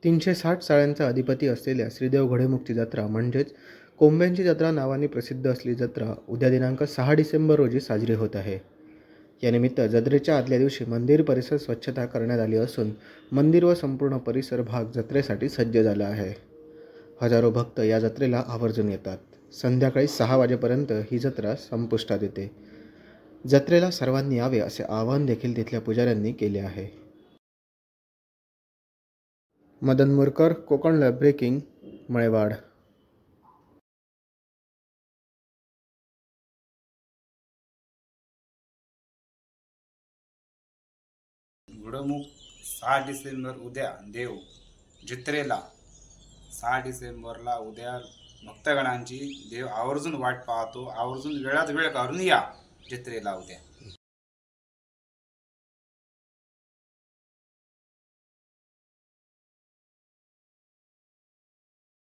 360 साळ्यांचा अधिपती असलेल्या श्रीदेव घोडेमुखची जत्रा म्हणजेच कोंब्यांची जत्रा नावाने प्रसिद्ध असलेली जत्रा उद्या दिनांक 6 डिसेंबर रोजी साजरी होत आहे। यानिमित्त जत्रेच्या आदल्या दिवशी मंदिर परिसर स्वच्छता करण्यात आली असून मंदिर व संपूर्ण परिसर भाग जत्रेसाठी सज्ज झाला आहे। हजारो भक्त या जत्रेला आवर्जून येतात। संध्याकाळी 6 वाजेपर्यंत ही जत्रा संपुष्टात येते। जत्रेला सर्वांनी यावे असे आवाहन देखील तिथल्या पुजाऱ्यांनी केले आहे। Madan Murkar, Konkan live breaking, Malewad. Ghodmukh 6 December उद्या देव जत्रेला 6 डिसेंबरला उद्या भक्तगणांची देव आवर्जून वाट पाहतो। आवर्जून वेळात वेळ काढून या जत्रेला उद्या।